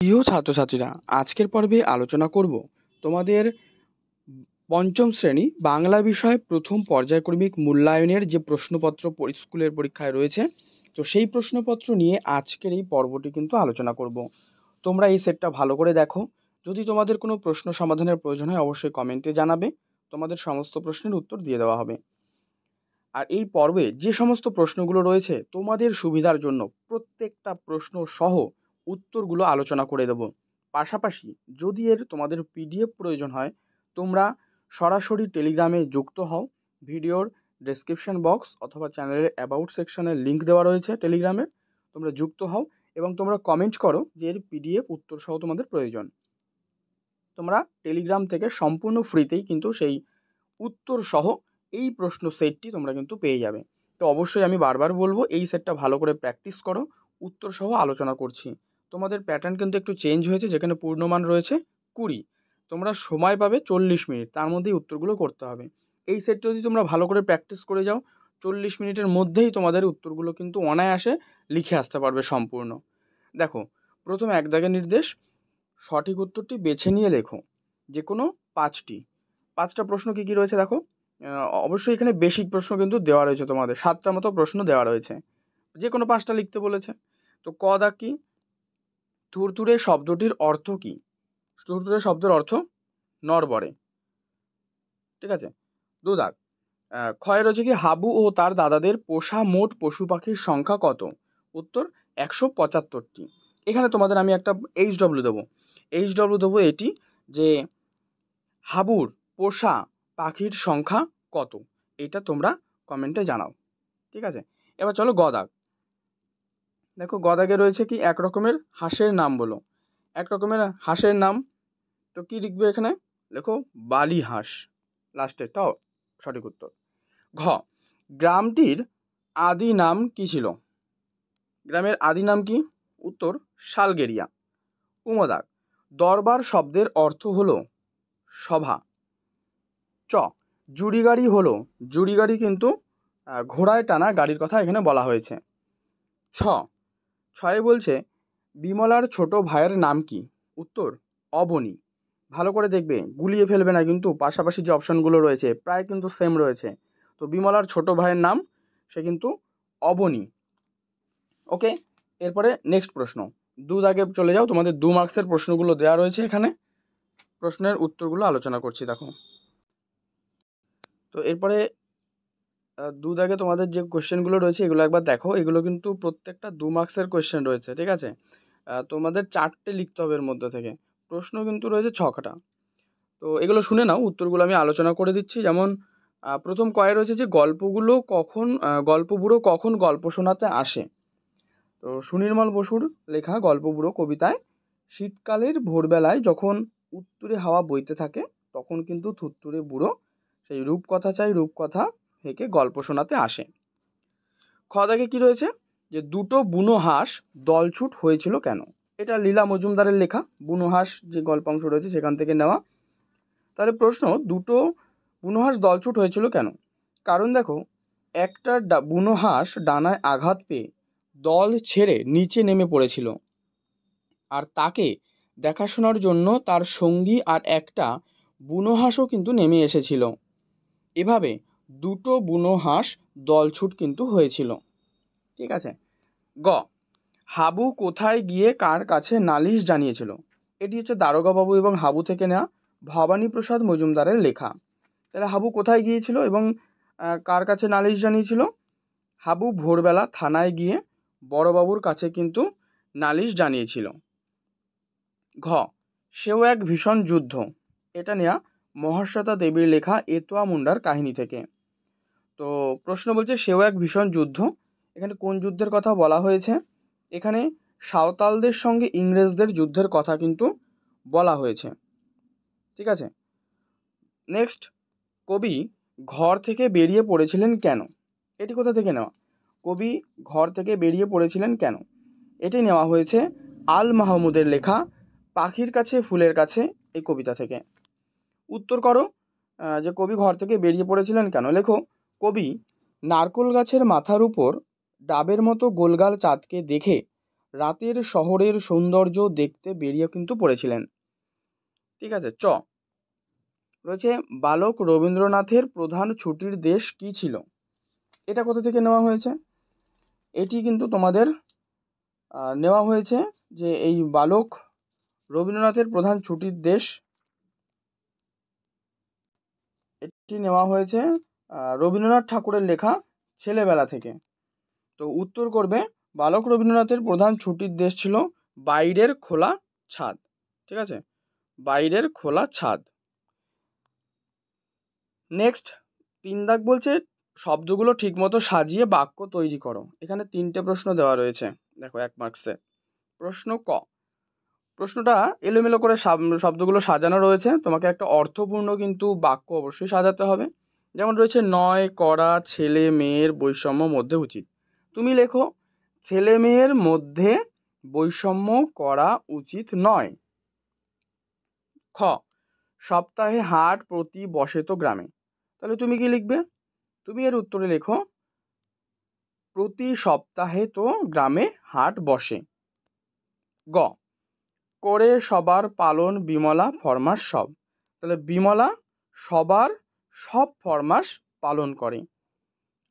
প্রিয় ছাত্রছাত্রীরা, আজকের পর্বে আলোচনা করব তোমাদের পঞ্চম শ্রেণী বাংলা বিষয় প্রথম পর্যায়ক্রমিক মূল্যায়নের যে প্রশ্নপত্র স্কুলের পরীক্ষায় রয়েছে, তো সেই প্রশ্নপত্র নিয়ে আজকের এই পর্বটি কিন্তু আলোচনা করব। তোমরা এই সেটটা ভালো করে দেখো। যদি তোমাদের কোনো প্রশ্ন সমাধানের প্রয়োজন হয় অবশ্যই কমেন্টে জানাবে, তোমাদের সমস্ত প্রশ্নের উত্তর দিয়ে দেওয়া হবে। আর এই পর্বে যে সমস্ত প্রশ্নগুলো রয়েছে তোমাদের সুবিধার জন্য প্রত্যেকটা প্রশ্ন সহ উত্তরগুলো আলোচনা করে দেব। পাশাপাশি যদি তোমাদের পিডিএফ প্রয়োজন হয়, তোমরা সরাসরি টেলিগ্রামে যুক্ত হও। ভিডিওর ডেসক্রিপশন বক্স অথবা চ্যানেলের অ্যাবাউট সেকশনের লিঙ্ক দেওয়া রয়েছে টেলিগ্রামের, তোমরা যুক্ত হও এবং তোমরা কমেন্ট করো যে এর পিডিএফ উত্তর সহ তোমাদের প্রয়োজন। তোমরা টেলিগ্রাম থেকে সম্পূর্ণ ফ্রিতেই কিন্তু সেই উত্তর সহ এই প্রশ্ন সেটটি তোমরা কিন্তু পেয়ে যাবে। তো অবশ্যই আমি বারবার বলবো এই সেটটা ভালো করে প্র্যাকটিস করো। উত্তর সহ আলোচনা করছি। তোমাদের প্যাটার্ন কিন্তু একটু চেঞ্জ হয়েছে, যেখানে পূর্ণমান রয়েছে 20, তোমরা সময় পাবে 40 মিনিট, তার মধ্যেই উত্তরগুলো করতে হবে। এই সেটটা যদি তোমরা ভালো করে প্র্যাকটিস করে যাও, 40 মিনিটের মধ্যেই তোমাদের উত্তরগুলো কিন্তু অনায়াসে লিখে আসতে পারবে সম্পূর্ণ। দেখো, প্রথম এক দাগের নির্দেশ, সঠিক উত্তরটি বেছে নিয়ে লেখো যে কোনো পাঁচটা প্রশ্ন কী কী রয়েছে দেখো। অবশ্যই এখানে বেসিক প্রশ্ন কিন্তু দেওয়া রয়েছে, তোমাদের 7টা মতো প্রশ্ন দেওয়া রয়েছে, যে কোনো 5টা লিখতে বলেছে। তো ক দাগ কি, থুরথুরে শব্দটির অর্থ কি? থুরথুরে শব্দের অর্থ নড়বড়ে, ঠিক আছে। 2 দাগ, ক্ষয় রয়েছে কি, হাবু ও তার দাদাদের পোষা মোট পশু পাখির সংখ্যা কত? উত্তর 175টি। এখানে তোমাদের আমি একটা এইচডব্লিউ দেবো এটি, যে হাবুর পোষা পাখির সংখ্যা কত, এটা তোমরা কমেন্টে জানাও, ঠিক আছে। এবার চলো গ দাগ। দেখো গ দাগে রয়েছে কি, এক রকমের হাঁসের নাম বলো। এক রকমের হাঁসের নাম, তো কি লিখবে এখানে? লেখো বালি হাঁস, লাস্টেরটাও সঠিক উত্তর। ঘ, গ্রামটির আদি নাম কি ছিল? গ্রামের আদি নাম কি? উত্তর শালগেরিয়া। উমদাগ, দরবার শব্দের অর্থ হলো সভা। চ, জুড়ি গাড়ি হলো, জুড়ি গাড়ি কিন্তু ঘোড়ায় টানা গাড়ির কথা এখানে বলা হয়েছে। ছয়ে বলছে বিমলার ছোট ভাইয়ের নাম কি? উত্তর অবনী। ভালো করে দেখবে, গুলিয়ে ফেলবে না কিন্তু, পাশাপাশি যে অপশানগুলো রয়েছে প্রায় কিন্তু সেম রয়েছে। তো বিমলার ছোট ভাইয়ের নাম সে কিন্তু অবনী। ওকে, এরপরে নেক্সট প্রশ্ন 2 দাগে চলে যাও। তোমাদের 2 মার্কসের প্রশ্নগুলো দেওয়া রয়েছে এখানে, প্রশ্নের উত্তরগুলো আলোচনা করছি দেখো। তো এরপরে 2 দাগে তোমাদের যে কোশ্চেনগুলো রয়েছে এগুলো একবার দেখো। এগুলো কিন্তু প্রত্যেকটা 2 মার্কসের কোশ্চেন রয়েছে, ঠিক আছে। তোমাদের 4টে লিখতে হবে এর মধ্যে থেকে, প্রশ্ন কিন্তু রয়েছে 6টা। তো এগুলো শুনে নাও, উত্তরগুলো আমি আলোচনা করে দিচ্ছি। যেমন প্রথম কয়ে রয়েছে যে গল্পবুড়ো কখন গল্প শোনাতে আসে? তো সুনির্মল বসুর লেখা গল্পবুড়ো কবিতায় শীতকালের ভোরবেলায় যখন উত্তুরে হাওয়া বইতে থাকে তখন কিন্তু থুত্তুরে বুড়ো সেই রূপকথা চাই রূপকথা হেঁকে গল্প শোনাতে আসে। খ দাগে কি রয়েছে, যে দুটো বুনো হাঁস দলছুট হয়েছিল কেন? এটা লীলা মজুমদারের লেখা, বুনো হাঁস যে গল্পাংশ রয়েছে সেখান থেকে নেওয়া। তাহলে প্রশ্ন, দুটো বুনো হাঁস দলছুট হয়েছিল কেন? কারণ দেখো, একটা বুনো হাঁস ডানায় আঘাত পেয়ে দল ছেড়ে নিচে নেমে পড়েছিল, আর তাকে দেখাশোনার জন্য তার সঙ্গী আর একটা বুনো হাঁসও কিন্তু নেমে এসেছিল। এভাবে দুটো বুনো হাঁস দলছুট কিন্তু হয়েছিল, ঠিক আছে। গ, হাবু কোথায় গিয়ে কার কাছে নালিশ জানিয়েছিল? এটি হচ্ছে দারোগাবাবু এবং হাবু থেকে নেওয়া, ভবানীপ্রসাদ মজুমদারের লেখা। তাহলে হাবু কোথায় গিয়েছিল এবং কার কাছে নালিশ জানিয়েছিল? হাবু ভোরবেলা থানায় গিয়ে বড়বাবুর কাছে কিন্তু নালিশ জানিয়েছিল। ঘ, সেও এক ভীষণ যুদ্ধ, এটা নেওয়া মহাশ্বেতা দেবীর লেখা এতোয়া মুন্ডার কাহিনী থেকে। তো প্রশ্ন বলছে সেও এক ভীষণ যুদ্ধ, এখানে কোন যুদ্ধের কথা বলা হয়েছে? এখানে সাঁওতালদের সঙ্গে ইংরেজদের যুদ্ধের কথা কিন্তু বলা হয়েছে, ঠিক আছে। নেক্সট, কবি ঘর থেকে বেরিয়ে পড়েছিলেন কেন? এটি কোথা থেকে নেওয়া? কবি ঘর থেকে বেরিয়ে পড়েছিলেন কেন, এটি নেওয়া হয়েছে আল মাহমুদের লেখা পাখির কাছে ফুলের কাছে এই কবিতা থেকে। উত্তর করো, যে কবি ঘর থেকে বেরিয়ে পড়েছিলেন কেন। লেখো, কবি নারকোল গাছের মাথার উপর ডাবের মতো গোলগাল চাঁদকে দেখে রাতের শহরের সৌন্দর্য দেখতে বেরিয়ে কিন্তু পড়েছিলেন। ঠিক আছে। রয়েছে বালক রবীন্দ্রনাথের প্রধান ছুটির দেশ কি ছিল? এটা কোথা থেকে নেওয়া হয়েছে? এটি কিন্তু তোমাদের নেওয়া হয়েছে যে এই বালক রবীন্দ্রনাথের প্রধান ছুটির দেশ, এটি নেওয়া হয়েছে রবীন্দ্রনাথ ঠাকুরের লেখা ছেলেবেলা থেকে। তো উত্তর করবে বালক রবীন্দ্রনাথের প্রধান ছুটির দেশ ছিল বাইরের খোলা ছাদ। ঠিক আছে, বাইরের খোলা ছাদ। নেক্সট 3 দাগ বলছে শব্দগুলো ঠিকমতো সাজিয়ে বাক্য তৈরি করো। এখানে 3টে প্রশ্ন দেওয়া রয়েছে, দেখো 1 মার্কসে। প্রশ্ন ক, প্রশ্নটা এলোমেলো করে শব্দগুলো সাজানো রয়েছে, তোমাকে একটা অর্থপূর্ণ কিন্তু বাক্য অবশ্যই সাজাতে হবে। যেমন রয়েছে নয় করা ছেলে মেয়ের বৈষম্য মধ্যে উচিত। তুমি লেখো ছেলে মেয়ের মধ্যে বৈষম্য করা উচিত নয়। খ, সপ্তাহে হাট প্রতি বসে তো গ্রামে। তাহলে তুমি কি লিখবে? তুমি এর উত্তরে লেখো প্রতি সপ্তাহে তো গ্রামে হাট বসে। গ, করে সবার পালন বিমলা ফরমাস সব। তাহলে বিমলা সবার সব ফরমাস পালন করে।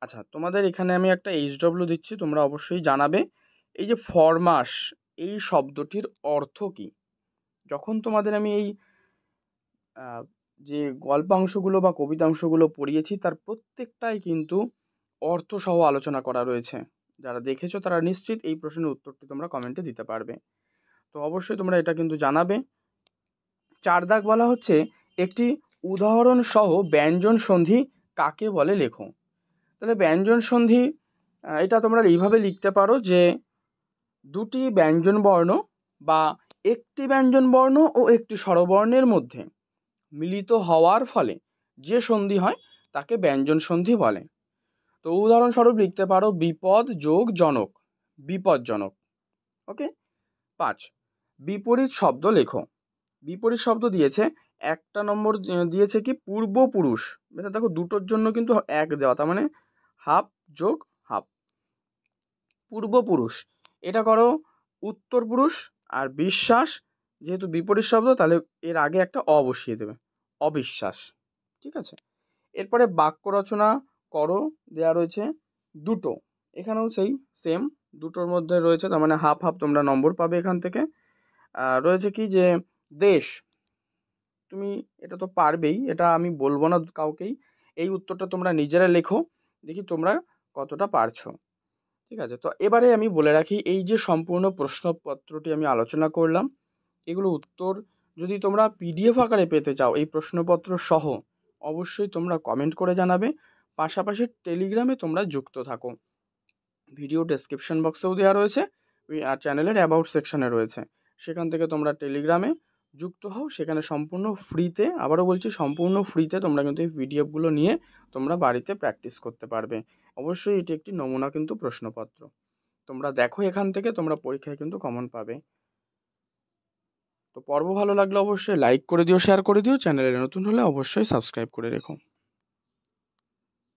আচ্ছা, তোমাদের এখানে আমি একটা HW দিচ্ছি, তোমরা অবশ্যই জানাবে এই যে ফরমাস এই শব্দটির অর্থ কি। যখন তোমাদের আমি এই যে গল্পাংশগুলো বা কবিতাংশগুলো পড়িয়েছি তার প্রত্যেকটাই কিন্তু অর্থসহ আলোচনা করা রয়েছে। যারা দেখেছো তারা নিশ্চিত এই প্রশ্নের উত্তরটি তোমরা কমেন্টে দিতে পারবে। তো অবশ্যই তোমরা এটা কিন্তু জানাবে। 4 দাগ বলা হচ্ছে একটি উদাহরণ সহ ব্যঞ্জন সন্ধি কাকে বলে লেখো। তাহলে ব্যঞ্জন সন্ধি এটা তোমরা এইভাবে লিখতে পারো যে দুটি ব্যঞ্জন বর্ণ বা একটি ব্যঞ্জন বর্ণ ও একটি স্বরবর্ণের মধ্যে মিলিত হওয়ার ফলে যে সন্ধি হয় তাকে ব্যঞ্জন সন্ধি বলে। তো উদাহরণস্বরূপ লিখতে পারো বিপদ যোগ জনক, বিপজ্জনক। ওকে। 5, বিপরীত শব্দ লেখো। বিপরীত শব্দ দিয়েছে 1 নম্বর দিয়েছে কি পূর্বপুরুষ। এটা দেখো দুটোর জন্য কিন্তু 1 দেওয়া, তার মানে হাফ যোগ হাফ। পূর্বপুরুষ এটা করো উত্তরপুরুষ। আর বিশ্বাস যেহেতু বিপরীত শব্দ তাহলে এর আগে একটা বসিয়ে দেবে, অবিশ্বাস। ঠিক আছে। এরপরে বাক্য রচনা করো দেয়া রয়েছে দুটো, এখানেও সেই সেম দুটোর মধ্যে রয়েছে, তার মানে হাফ হাফ তোমরা নম্বর পাবে এখান থেকে। রয়েছে কি যে দেশ, তুমি এটা তো পারবেই, এটা আমি বলবো না কাউকেই, এই উত্তরটা তোমরা নিজেরা লেখো, দেখি তোমরা কতটা পারছো। ঠিক আছে। তো এবারে আমি বলে রাখি এই যে সম্পূর্ণ প্রশ্নপত্রটি আমি আলোচনা করলাম, এগুলো উত্তর যদি তোমরা PDF আকারে পেতে চাও এই প্রশ্নপত্র সহ অবশ্যই তোমরা কমেন্ট করে জানাবে। পাশাপাশি টেলিগ্রামে তোমরা যুক্ত থাকো, ভিডিও ডেসক্রিপশন বক্সেও দেওয়া রয়েছে আর চ্যানেলের অ্যাবাউট সেকশনে রয়েছে, সেখান থেকে তোমরা টেলিগ্রামে যুক্ত হও। সেখানে সম্পূর্ণ ফ্রিতে, আবারও বলছি সম্পূর্ণ ফ্রিতে তোমরা কিন্তু এই PDFগুলো নিয়ে তোমরা বাড়িতে প্র্যাকটিস করতে পারবে। অবশ্যই এটি একটি নমুনা কিন্তু প্রশ্নপত্র, তোমরা দেখো এখান থেকে তোমরা পরীক্ষায় কিন্তু কমন পাবে। তো পর্ব ভালো লাগলে অবশ্যই লাইক করে দিও, শেয়ার করে দিও, চ্যানেলে নতুন হলে অবশ্যই সাবস্ক্রাইব করে রেখো।